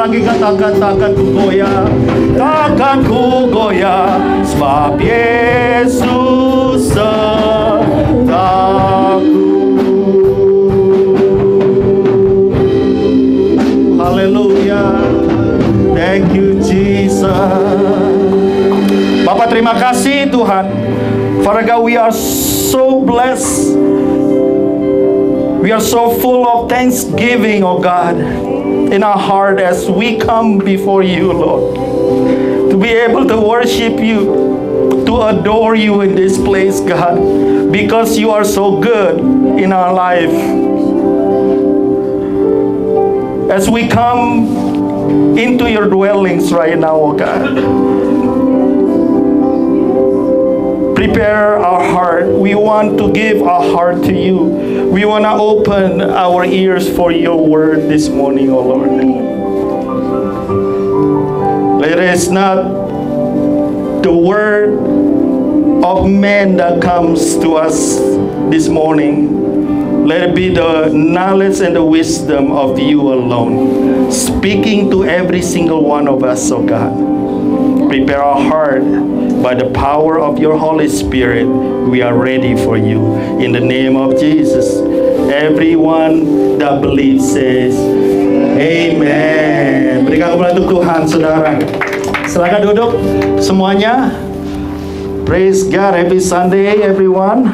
lagi katakan takkan ku goyah. Takkan ku goyah, sebab Yesus sertaku. Haleluya. Thank you Jesus. Bapak terima kasih Tuhan. Father God, we are so blessed. We are so full of thanksgiving, oh God, in our heart as we come before you, Lord. To be able to worship you, to adore you in this place, God, because you are so good in our life. As we come into your dwellings right now, oh God, prepare our heart. We want to give our heart to you. We want to open our ears for your word this morning, oh Lord. Let it is not the word of man that comes to us this morning. Let it be the knowledge and the wisdom of you alone, speaking to every single one of us, oh God. Prepare our heart. By the power of your Holy Spirit, we are ready for you. In the name of Jesus, everyone that believes says, Amen. Berikan kemuliaan untuk Tuhan, saudara. Silakan duduk semuanya. Praise God. Happy Sunday, everyone.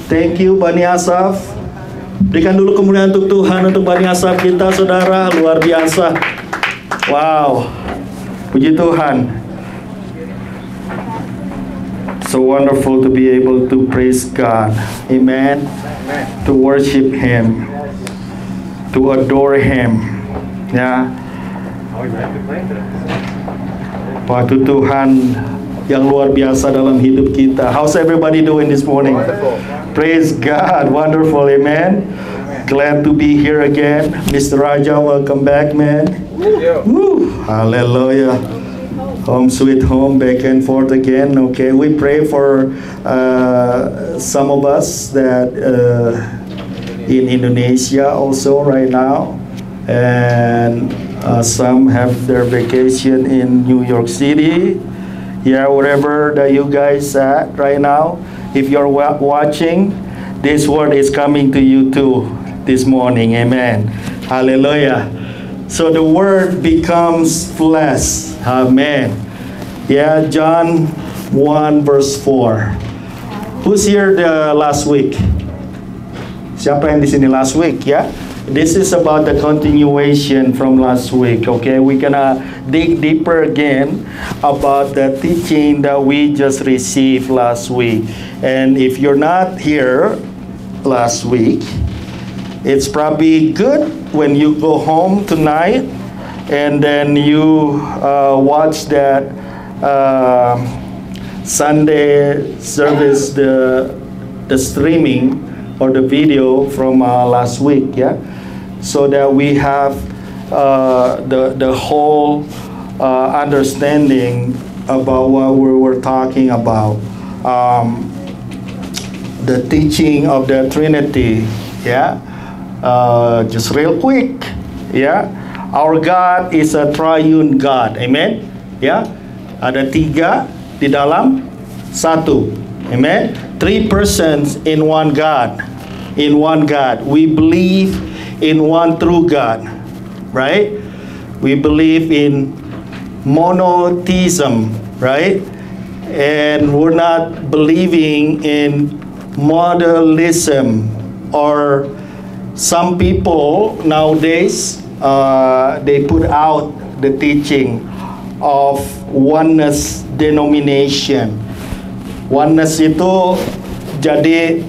Thank you, Bani Asaf. Berikan dulu kemuliaan untuk Tuhan, untuk Bani Asaf kita, saudara. Luar biasa. Wow. Puji Tuhan. So wonderful to be able to praise God. Amen. To worship Him. To adore Him. Ya. Waktu Tuhan yang luar biasa dalam hidup kita. How's everybody doing this morning? Wonderful. Praise God. Wonderful. Amen. Glad to be here again. Mr. Raja, welcome back, man. Woo. Hallelujah. Home sweet home, back and forth again. Okay, we pray for some of us that in Indonesia also right now, and some have their vacation in New York City. Yeah, wherever that you guys at right now, if you're watching, this word is coming to you too this morning. Amen. Hallelujah. So the word becomes flesh. Amen. Yeah, John 1 verse 4. Who's here the last week? Siapa yang di sini last week? Yeah. This is about the continuation from last week. Okay, we're gonna dig deeper again about the teaching that we just received last week. And if you're not here last week, it's probably good when you go home tonight and then you watch that Sunday service, the streaming or the video from last week, yeah, so that we have the whole understanding about what we were talking about, the teaching of the Trinity, yeah. Just real quick, yeah, our God is a triune God, amen, yeah, ada tiga di dalam satu, amen, 3 persons in one God, we believe in one true God, right? We believe in monotheism, right? And we're not believing in modalism, or some people nowadays, they put out the teaching of oneness denomination. Oneness itu jadi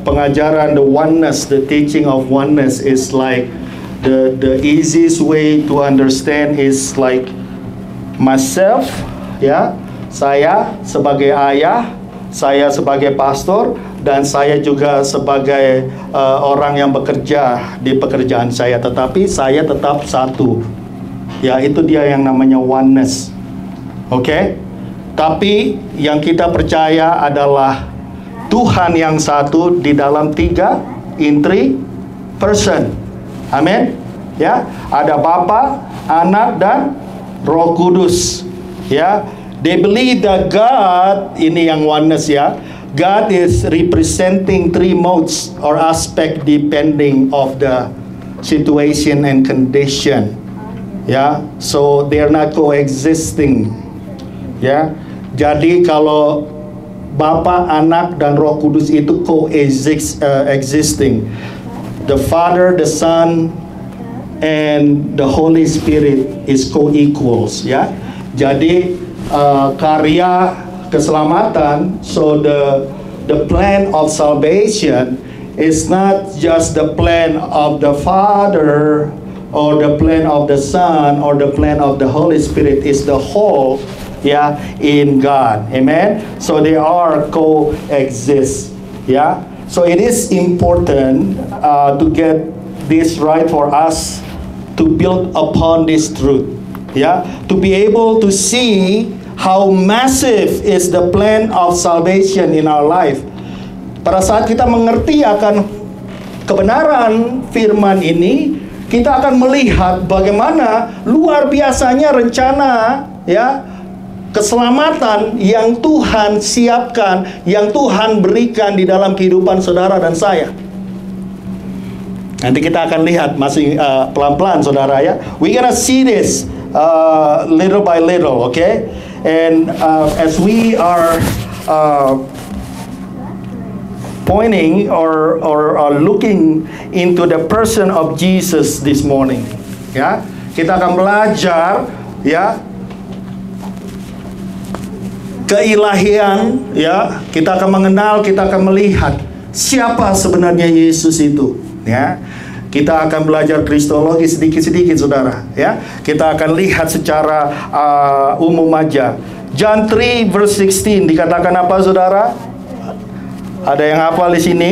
pengajaran the oneness, the teaching of oneness is like the easiest way to understand is like myself, ya, saya sebagai ayah, saya sebagai pastor, dan saya juga sebagai orang yang bekerja di pekerjaan saya, tetapi saya tetap satu. Ya, itu dia yang namanya oneness. Oke? Tapi yang kita percaya adalah Tuhan yang satu di dalam 3 in 3 person. Amin. Ya, ada Bapa, Anak, dan Roh Kudus. Ya, they believe that God, ini yang oneness ya, God is representing three modes or aspect depending of the situation and condition. Ya, so they're not coexisting. Ya, jadi kalau Bapa, Anak, dan Roh Kudus itu existing. The Father, the Son, and the Holy Spirit is co-equals. Ya, jadi karya keselamatan. So the plan of salvation is not just the plan of the Father or the plan of the Son or the plan of the Holy Spirit. Is the whole, yeah, in God. Amen. So they are coexist. Yeah. So it is important to get this right for us to build upon this truth. Yeah. To be able to see how massive is the plan of salvation in our life. Pada saat kita mengerti akan kebenaran firman ini, kita akan melihat bagaimana luar biasanya rencana, ya, keselamatan yang Tuhan siapkan, yang Tuhan berikan di dalam kehidupan saudara dan saya. Nanti kita akan lihat masih pelan-pelan saudara ya. We gonna see this little by little, okay? And as we are pointing or looking into the person of Jesus this morning, ya, kita akan belajar ya keilahian, ya, kita akan mengenal, kita akan melihat siapa sebenarnya Yesus itu, ya. Kita akan belajar kristologi sedikit-sedikit saudara, ya. Kita akan lihat secara umum aja. John 3 verse 16 dikatakan apa saudara? Ada yang hafal di sini?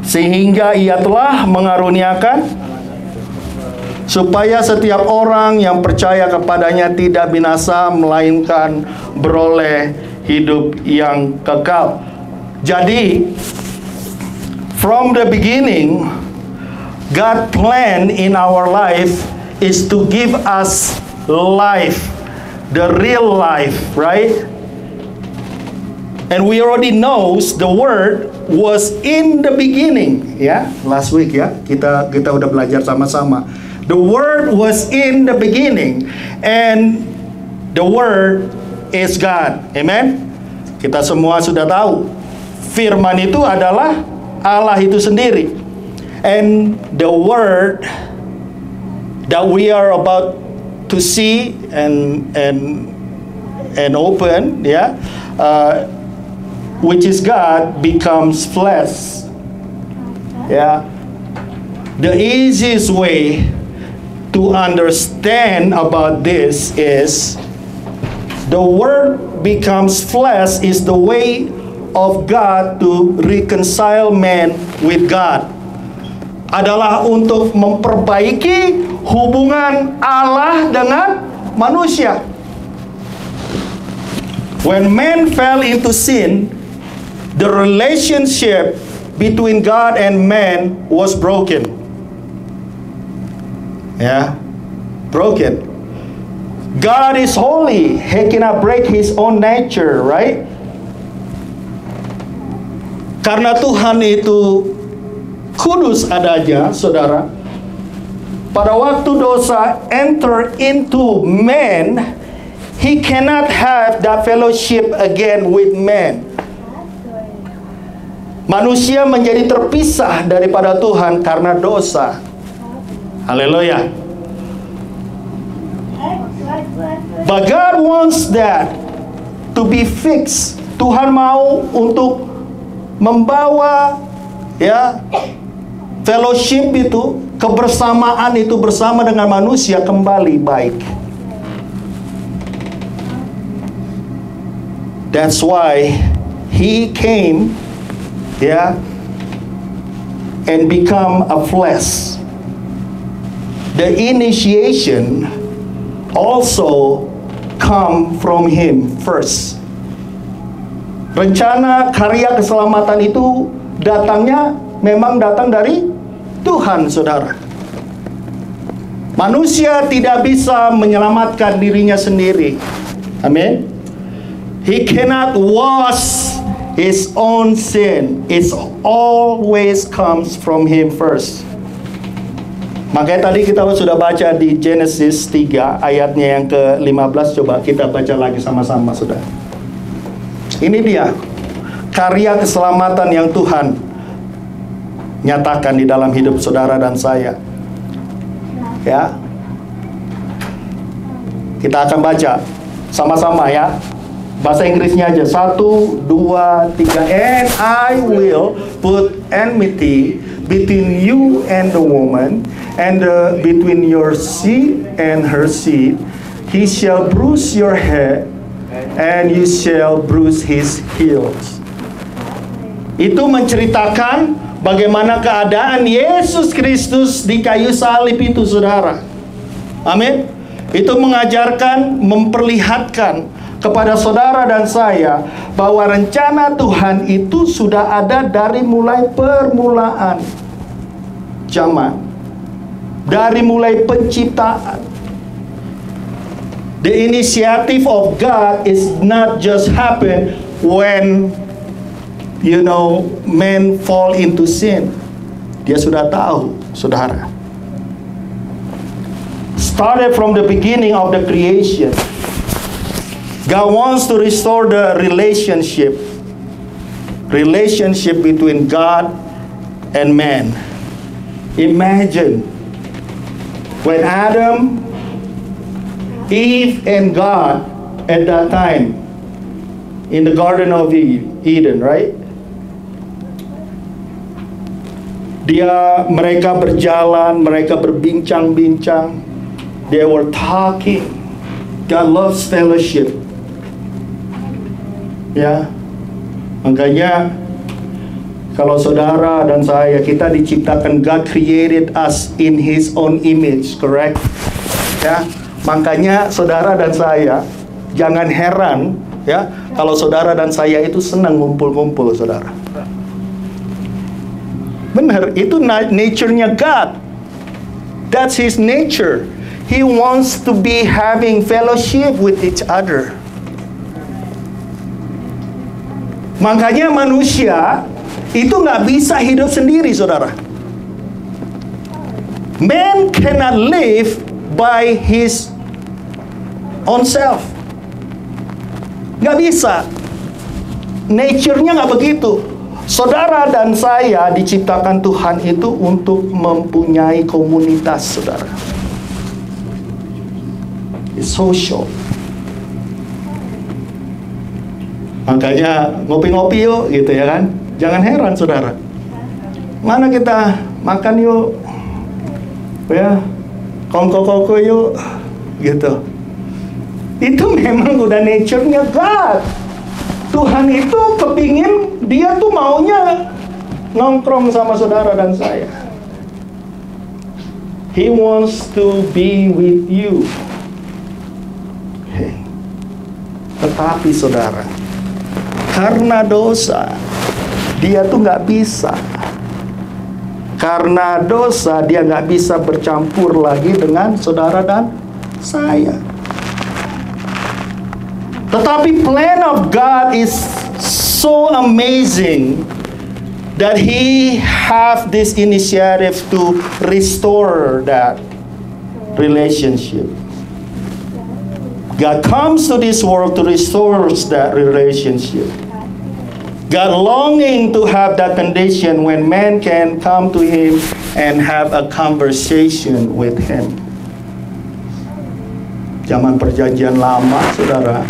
Sehingga ia telah mengaruniakan supaya setiap orang yang percaya kepadanya tidak binasa melainkan beroleh hidup yang kekal. Jadi from the beginning God plan in our life is to give us life, the real life, right? And we already knows the word was in the beginning, ya. Last week ya, kita udah belajar sama-sama. The word was in the beginning and the word is God. Amen. Kita semua sudah tahu firman itu adalah Allah itu sendiri. And the word that we are about to see and open, yeah, which is God, becomes flesh. Yeah. The easiest way to understand about this is the word becomes flesh is the way of God to reconcile man with God. Adalah untuk memperbaiki hubungan Allah dengan manusia. When man fell into sin, the relationship between God and man was broken. Yeah, broken. God is holy. He cannot break his own nature, right? Karena Tuhan itu kudus adanya, saudara. Pada waktu dosa enter into man, he cannot have that fellowship again with man. Manusia menjadi terpisah daripada Tuhan karena dosa. Haleluya. But God wants that to be fixed. Tuhan mau untuk membawa, ya, fellowship itu, kebersamaan itu bersama dengan manusia kembali baik. That's why he came, ya, and become a flesh. The initiation also come from him first. Rencana karya keselamatan itu datangnya memang datang dari Tuhan, saudara. Manusia tidak bisa menyelamatkan dirinya sendiri. Amin. He cannot wash his own sin. It always comes from him first. Makanya tadi kita sudah baca di Genesis 3 ayatnya yang ke-15. Coba kita baca lagi sama-sama, saudara. Ini dia karya keselamatan yang Tuhan nyatakan di dalam hidup saudara dan saya. Ya, kita akan baca sama-sama ya. Bahasa Inggrisnya aja. 1, 2, 3. And I will put enmity between you and the woman, and between your seed and her seed. He shall bruise your head, and you shall bruise his heels. Itu menceritakan bagaimana keadaan Yesus Kristus di kayu salib itu, saudara. Amin. Itu mengajarkan, memperlihatkan kepada saudara dan saya bahwa rencana Tuhan itu sudah ada dari mulai permulaan zaman, dari mulai penciptaan. The initiative of God is not just happen when men fall into sin. Dia sudah tahu, saudara. Started from the beginning of the creation. God wants to restore the relationship between God and man. Imagine when Adam, Eve, and God at that time in the Garden of Eden, right? Mereka berjalan, mereka berbincang-bincang. They were talking. God loves fellowship. Ya, makanya kalau saudara dan saya, kita diciptakan, God created us in His own image, correct? Ya, makanya saudara dan saya jangan heran ya kalau saudara dan saya itu senang ngumpul-ngumpul, saudara. Benar, itu nature-nya God. That's His nature. He wants to be having fellowship with each other. Makanya manusia itu nggak bisa hidup sendiri, saudara. Man cannot live by his own self. Nggak bisa. Nature-nya nggak begitu. Saudara dan saya diciptakan Tuhan itu untuk mempunyai komunitas, saudara. It's social. Makanya ngopi-ngopi yuk, gitu ya kan. Jangan heran, saudara. Mana kita makan yuk, ya, kongko-kongko yuk, gitu. Itu memang udah nature-nya God. Tuhan itu kepingin, dia tuh maunya nongkrong sama saudara dan saya. He wants to be with you. Hey. Tetapi saudara, karena dosa, dia tuh nggak bisa. Karena dosa, dia nggak bisa bercampur lagi dengan saudara dan saya. Tetapi plan of God is so amazing that He have this initiative to restore that relationship. God comes to this world to restore that relationship. God longing to have that condition when man can come to Him and have a conversation with Him. Zaman perjanjian lama, saudara,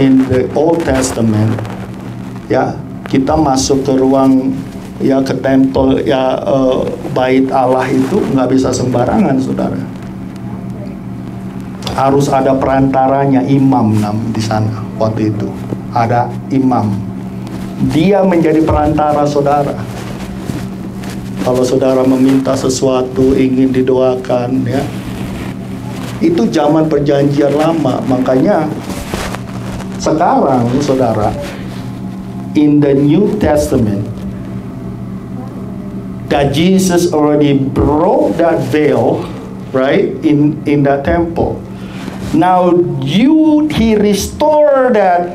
in the Old Testament, ya, kita masuk ke ruang, ya, ke tempel, ya, bait Allah itu nggak bisa sembarangan, saudara. Harus ada perantaranya, imam di sana waktu itu. Ada imam. Dia menjadi perantara, saudara. Kalau saudara meminta sesuatu, ingin didoakan, ya, itu zaman perjanjian lama. Makanya sekarang, saudara, in the New Testament, that Jesus already broke that veil, right, in that temple. Now he restored that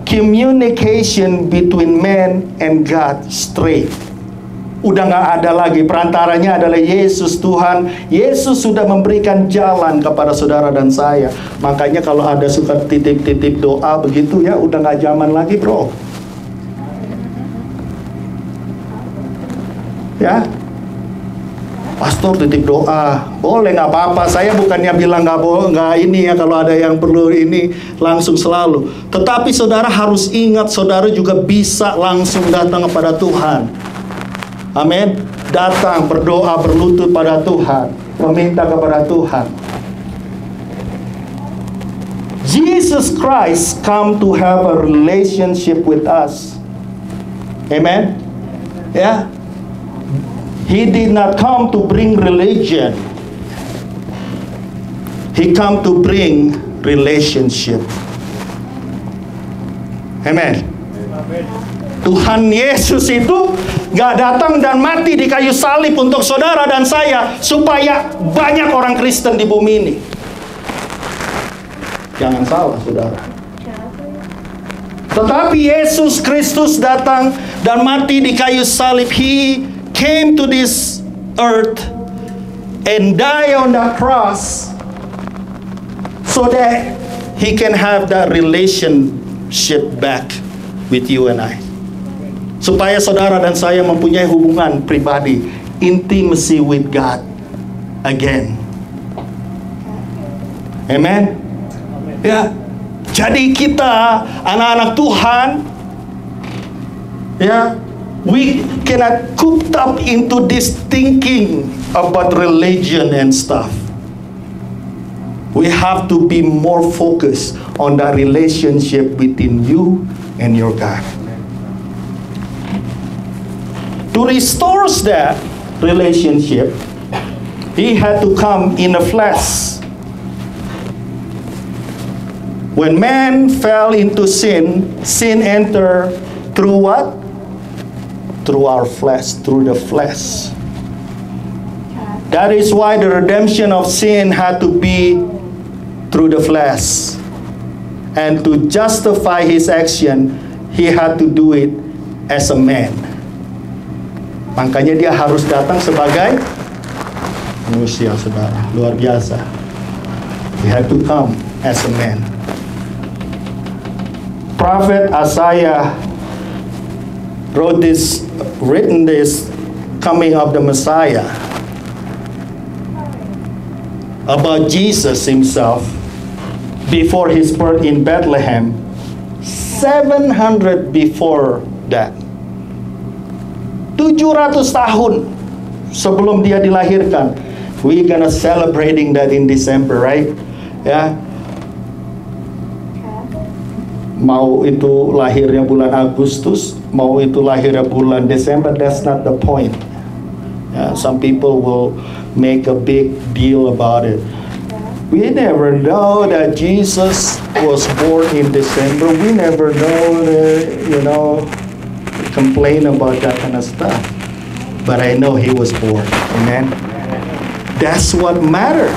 communication between man and God straight. Udah nggak ada lagi, perantaranya adalah Yesus Tuhan. Yesus sudah memberikan jalan kepada saudara dan saya. Makanya kalau ada suka titip-titip doa begitu ya, udah nggak zaman lagi, bro. Ya, pastor titip doa, boleh, nggak apa-apa. Saya bukannya bilang nggak boleh, nggak ini ya, kalau ada yang perlu ini langsung selalu. Tetapi saudara harus ingat, saudara juga bisa langsung datang kepada Tuhan. Amin. Datang, berdoa, berlutut pada Tuhan, meminta kepada Tuhan. Jesus Christ come to have a relationship with us. Amen. Ya. He did not come to bring religion. He come to bring relationship. Amen. Tuhan Yesus itu gak datang dan mati di kayu salib untuk saudara dan saya supaya banyak orang Kristen di bumi ini. Jangan salah, saudara. Tetapi Yesus Kristus datang dan mati di kayu salib. He came to this earth and die on the cross so that He can have that relationship back with you and I. Supaya saudara dan saya mempunyai hubungan pribadi, intimacy with God again. Amen. Ya. Jadi kita anak-anak Tuhan, ya, we cannot cooped up into this thinking about religion and stuff. We have to be more focused on the relationship between you and your God. To restore that relationship, He had to come in the flesh. When man fell into sin, sin entered through what? Through our flesh, through the flesh. That is why the redemption of sin had to be through the flesh. And to justify His action, He had to do it as a man. Makanya Dia harus datang sebagai manusia, saudara. Luar biasa. He had to come as a man. Prophet Isaiah written this coming of the Messiah about Jesus Himself before His birth in Bethlehem, 700 before that. 700 tahun sebelum Dia dilahirkan. We gonna celebrating that in December, right? Ya. Mau itu lahirnya bulan Agustus, mau itu lahirnya bulan Desember, that's not the point. Some people will make a big deal about it. We never know that Jesus was born in December. We never know, complain about that kind of stuff. But I know He was born. Amen. That's what matters.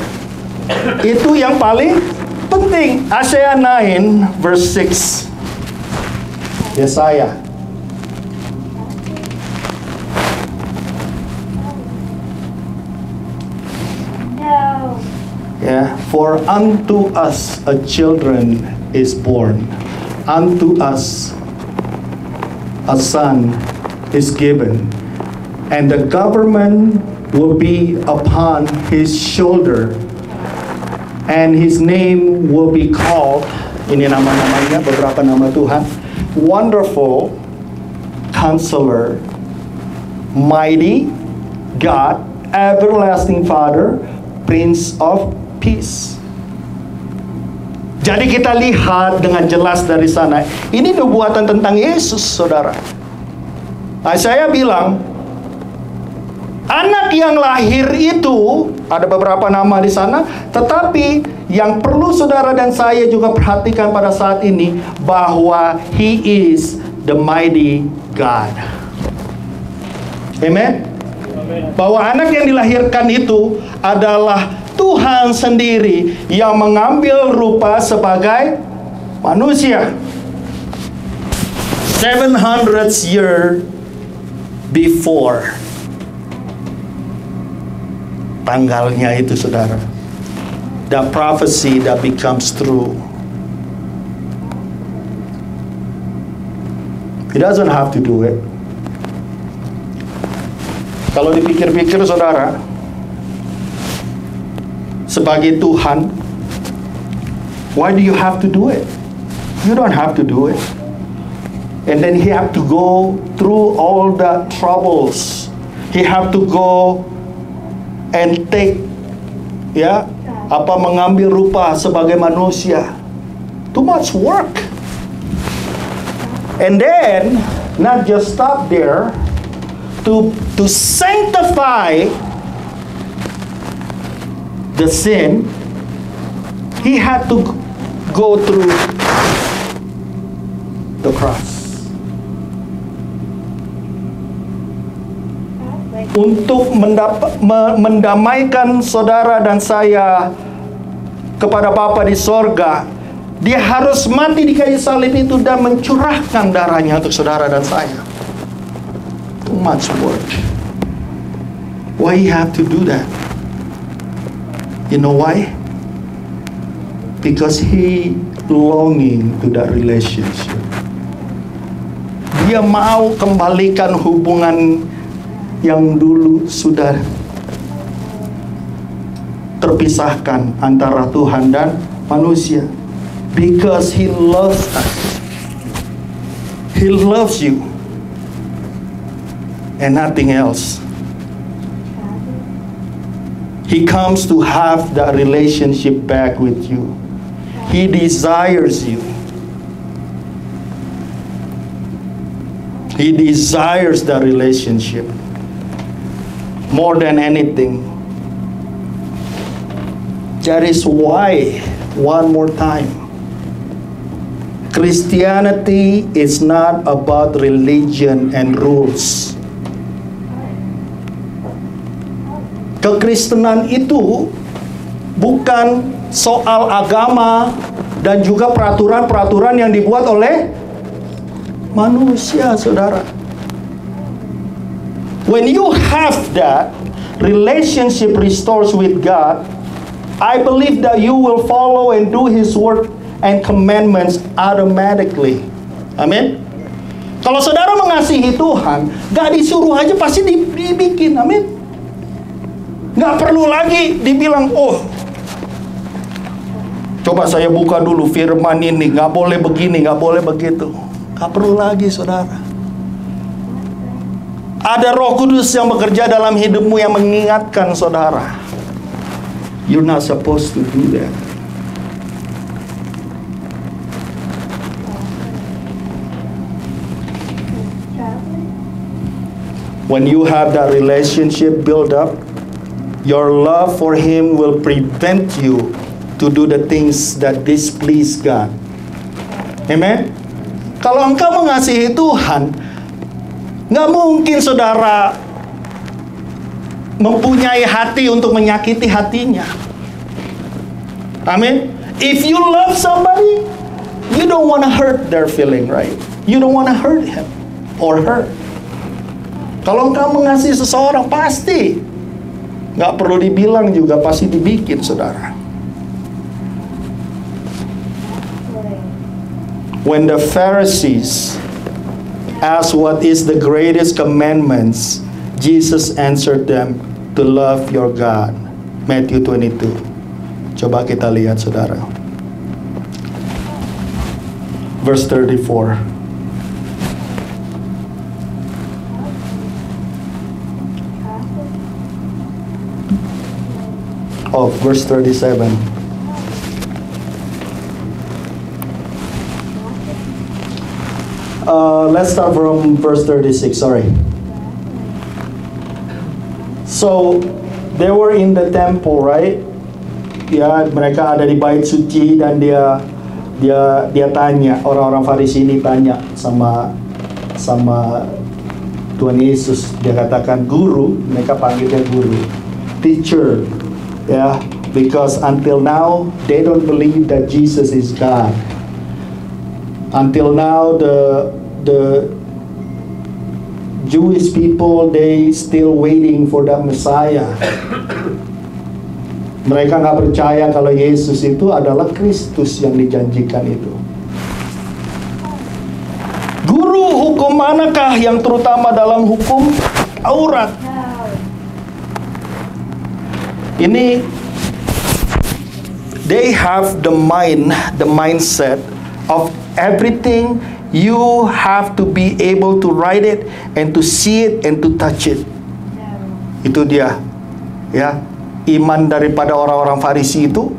Itu yang paling penting. Isaiah 9 verse 6. Yesaya. No. Yeah, for unto us a children is born. Unto us a son is given, and the government will be upon His shoulder, and His name will be called, ini nama-namanya, beberapa nama Tuhan, Wonderful Counselor, Mighty God, Everlasting Father, Prince of Peace. Jadi kita lihat dengan jelas dari sana, ini nubuatan tentang Yesus, saudara. Saya bilang, anak yang lahir itu ada beberapa nama di sana, tetapi yang perlu saudara dan saya juga perhatikan pada saat ini bahwa He is the mighty God. Amen. Bahwa anak yang dilahirkan itu adalah Tuhan sendiri yang mengambil rupa sebagai manusia. 700 years before. Tanggalnya itu, saudara. The prophecy that becomes true. He doesn't have to do it. Kalau dipikir-pikir, saudara, sebagai Tuhan, why do you have to do it? You don't have to do it. And then he have to go through all the troubles. He have to go and take, mengambil rupa sebagai manusia. Too much work. And then, not just stop there, to sanctify the sin, he had to go through the cross. Untuk mendamaikan saudara dan saya kepada Bapa di sorga, dia harus mati di kayu salib itu dan mencurahkan darahnya untuk saudara dan saya. Too much work. Why he have to do that? You know why? Because he longing to that relationship. Dia mau kembalikan hubungan yang dulu sudah terpisahkan antara Tuhan dan manusia. Because he loves us. He loves you. And nothing else. He comes to have that relationship back with you. He desires you. He desires that relationship more than anything. That is why, one more time, Christianity is not about religion and rules. Kekristenan itu bukan soal agama dan juga peraturan-peraturan yang dibuat oleh manusia, saudara. When you have that relationship restores with God, I believe that you will follow and do His work and commandments automatically. Amin. Kalau saudara mengasihi Tuhan, gak disuruh aja pasti dibikin. Amin. Gak perlu lagi dibilang, oh, coba saya buka dulu firman ini, gak boleh begini, gak boleh begitu. Gak perlu lagi, saudara. Ada Roh Kudus yang bekerja dalam hidupmu yang mengingatkan saudara. You're not supposed to do that. When you have that relationship built up, your love for Him will prevent you to do the things that displease God. Amen? Kalau engkau mengasihi Tuhan, nggak mungkin saudara mempunyai hati untuk menyakiti hatinya. Amin. If you love somebody, you don't want to hurt their feeling, right? You don't want to hurt him or her. Kalau engkau mengasihi seseorang, pasti nggak perlu dibilang juga, pasti dibikin, saudara. When the Pharisees asked what is the greatest commandments, Jesus answered them, to love your God. Matthew 22. Coba kita lihat, saudara. Verse 34. Oh, verse 37. Let's start from verse 36, sorry. So, they were in the temple, right? Ya, mereka ada di bait suci dan dia tanya, orang-orang Farisi ini tanya sama Tuhan Yesus, dia katakan guru, mereka panggilnya guru, teacher, ya, because until now they don't believe that Jesus is God. Until now the Jewish people, they still waiting for the Messiah. Mereka nggak percaya kalau Yesus itu adalah Kristus yang dijanjikan itu. Guru hukum manakah yang terutama dalam hukum Taurat? Ini they have the mindset of everything. You have to be able to write it and to see it and to touch it. Itu dia, ya, iman daripada orang-orang Farisi itu,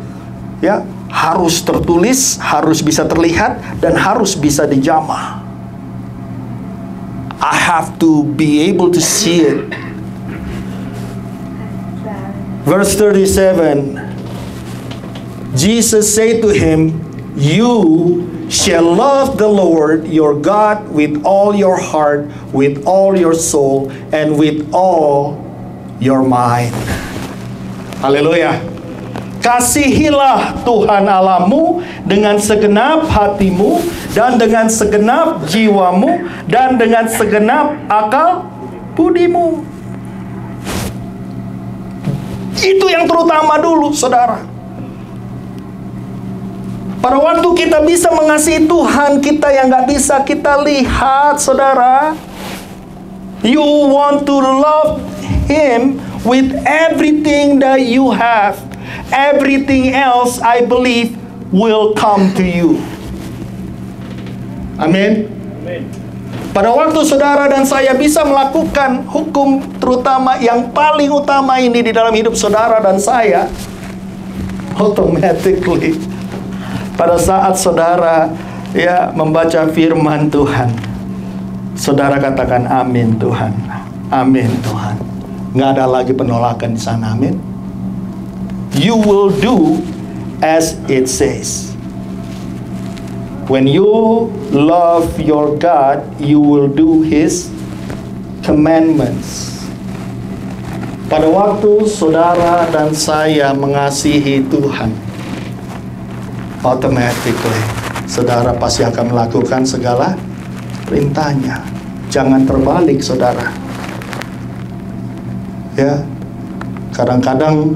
ya, harus tertulis, harus bisa terlihat, dan harus bisa dijamah. I have to be able to see it. Verse 37, Jesus said to him, "You shall love the Lord your God with all your heart, with all your soul, and with all your mind." Haleluya. Kasihilah Tuhan Allahmu dengan segenap hatimu, dan dengan segenap jiwamu, dan dengan segenap akal budimu. Itu yang terutama dulu, saudara. Pada waktu kita bisa mengasihi Tuhan, kita yang gak bisa kita lihat, saudara. You want to love Him with everything that you have. Everything else, I believe, will come to you. Amin. Pada waktu saudara dan saya bisa melakukan hukum terutama yang paling utama ini di dalam hidup saudara dan saya, automatically pada saat saudara, ya, membaca firman Tuhan, saudara katakan amin Tuhan, amin Tuhan. Nggak ada lagi penolakan di sana, amin. You will do as it says. When you love your God, you will do His commandments. Pada waktu saudara dan saya mengasihi Tuhan, automatically saudara pasti akan melakukan segala perintahnya. Jangan terbalik, saudara. Ya, kadang-kadang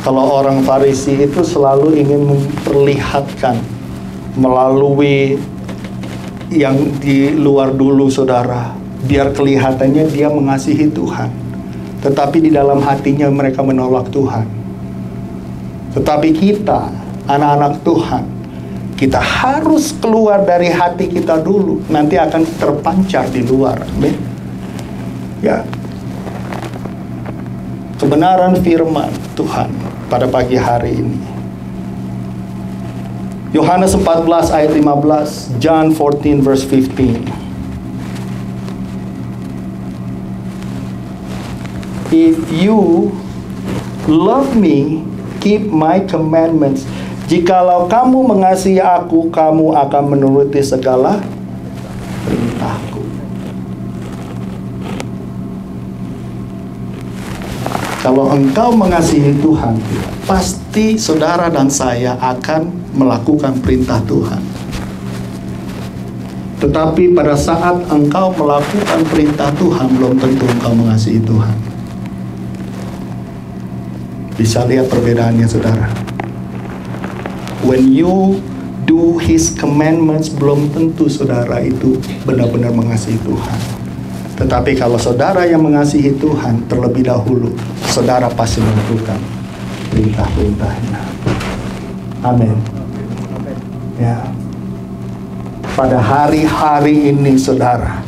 kalau orang Farisi itu selalu ingin memperlihatkan melalui yang di luar dulu, saudara, biar kelihatannya dia mengasihi Tuhan, tetapi di dalam hatinya mereka menolak Tuhan. Tetapi kita, anak-anak Tuhan, kita harus keluar dari hati kita dulu, nanti akan terpancar di luar. Amin. Ya, kebenaran firman Tuhan pada pagi hari ini. Yohanes 14 ayat 15, John 14 verse 15. If you love me, keep my commandments. Jikalau kamu mengasihi aku, kamu akan menuruti segala perintahku. Kalau engkau mengasihi Tuhan, pasti saudara dan saya akan melakukan perintah Tuhan. Tetapi pada saat engkau melakukan perintah Tuhan, belum tentu engkau mengasihi Tuhan. Bisa lihat perbedaannya, saudara. When you do His commandments, belum tentu saudara itu benar-benar mengasihi Tuhan. Tetapi kalau saudara yang mengasihi Tuhan, terlebih dahulu saudara pasti melakukan perintah-perintahnya. Amin. Ya. Pada hari-hari ini, saudara,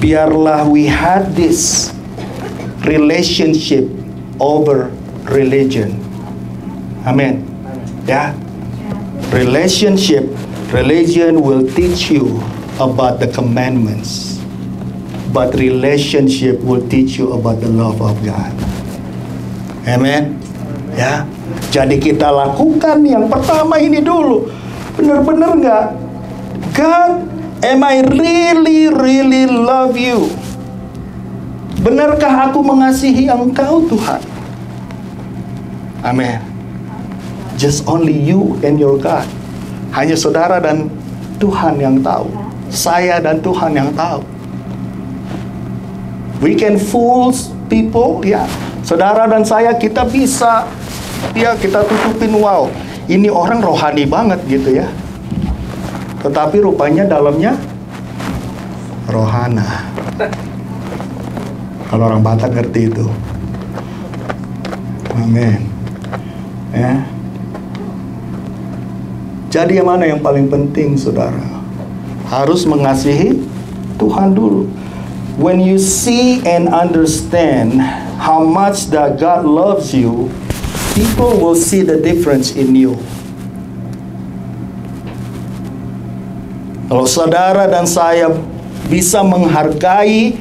biarlah we had this relationship over religion. Amin. Ya. Religion will teach you about the commandments. But relationship will teach you about the love of God. Amen. Ya. Jadi kita lakukan yang pertama ini dulu. Benar-benar nggak? God Am I really, really love you? Benarkah aku mengasihi engkau, Tuhan? Amin. Just only you and your God. Hanya saudara dan Tuhan yang tahu. Saya dan Tuhan yang tahu. We can fool people, ya. Saudara dan saya kita bisa, ya, kita tutupin, wow, ini orang rohani banget gitu ya. Tetapi rupanya dalamnya rohana. Kalau orang Batak ngerti itu. Amin. Ya. Jadi yang mana yang paling penting, saudara? Harus mengasihi Tuhan dulu. When you see and understand how much that God loves you, people will see the difference in you. Kalau saudara dan saya bisa menghargai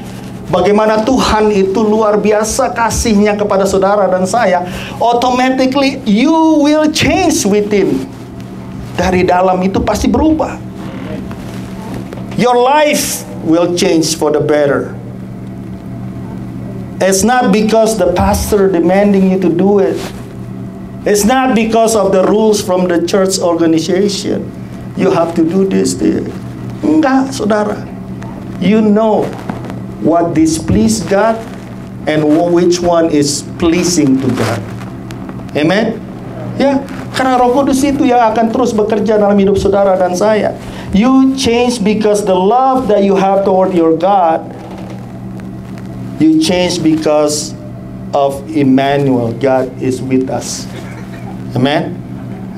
bagaimana Tuhan itu luar biasa kasihnya kepada saudara dan saya, automatically you will change within. Dari dalam itu pasti berubah. Your life will change for the better. It's not because the pastor demanding you to do it. It's not because of the rules from the church organization. You have to do this. Enggak, saudara. You know what displease God and which one is pleasing to God. Amen? Ya, karena Roh Kudus itu yang akan terus bekerja dalam hidup saudara dan saya. You change because the love that you have toward your God. You change because of Emmanuel. God is with us. Amen?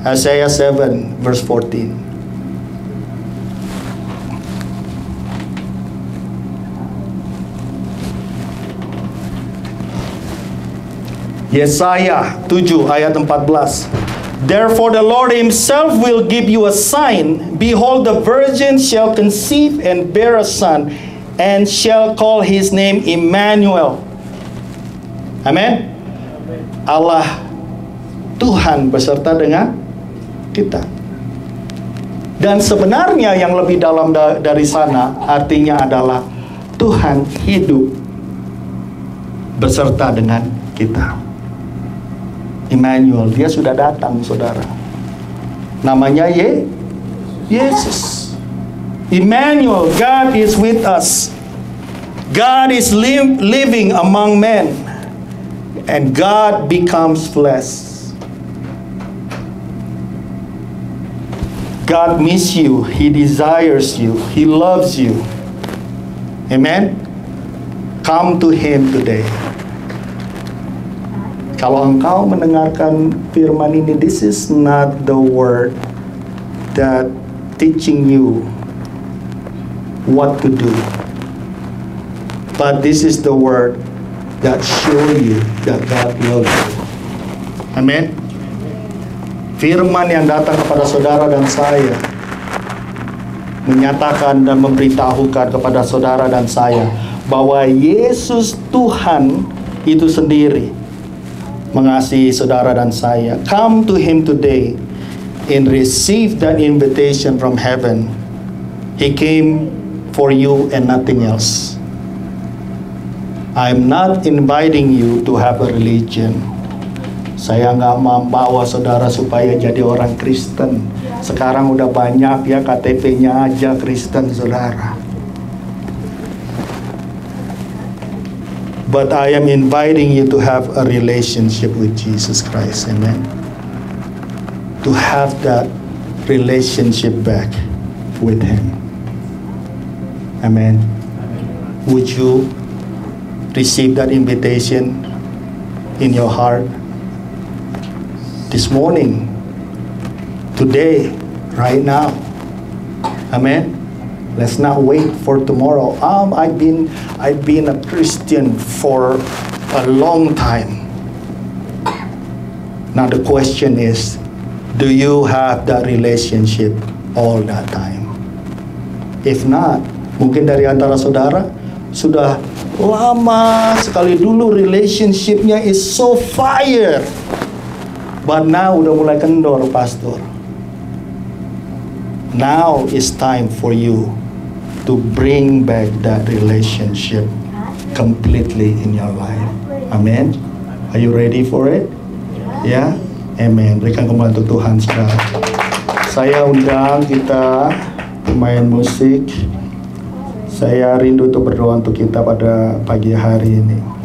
Isaiah 7 verse 14. Yesaya 7 ayat 14. Therefore the Lord himself will give you a sign. Behold, the virgin shall conceive and bear a son, and shall call his name Emmanuel. Amen. Allah Tuhan beserta dengan kita. Dan sebenarnya yang lebih dalam dari sana artinya adalah Tuhan hidup beserta dengan kita. Emmanuel, dia sudah datang, saudara. Namanya Yesus. Emmanuel, God is with us. God is living among men. And God becomes flesh. God misses you. He desires you. He loves you. Amen? Come to Him today. Kalau engkau mendengarkan firman ini, this is not the word that teaching you what to do, but this is the word that show you that God loves you. Amen. Firman yang datang kepada saudara dan saya menyatakan dan memberitahukan kepada saudara dan saya bahwa Yesus Tuhan itu sendiri mengasihi saudara dan saya. Come to Him today and receive that invitation from heaven. He came for you and nothing else. I'm not inviting you to have a religion. Saya nggak membawa saudara supaya jadi orang Kristen. Sekarang udah banyak ya KTP-nya aja Kristen, saudara. But I am inviting you to have a relationship with Jesus Christ. Amen. To have that relationship back with Him. Amen. Would you receive that invitation in your heart this morning, today, right now? Amen. Let's not wait for tomorrow. I've been a Christian for a long time. Now the question is, do you have that relationship all that time? If not, mungkin dari antara saudara sudah lama sekali dulu relationshipnya is so fire, but now udah mulai kendor, pastor. Now is time for you to bring back that relationship completely in your life. Amen. Are you ready for it? Ya, amen. Berikan kemuliaan untuk Tuhan sekarang. Saya undang kita pemain musik. Saya rindu untuk berdoa untuk kita pada pagi hari ini.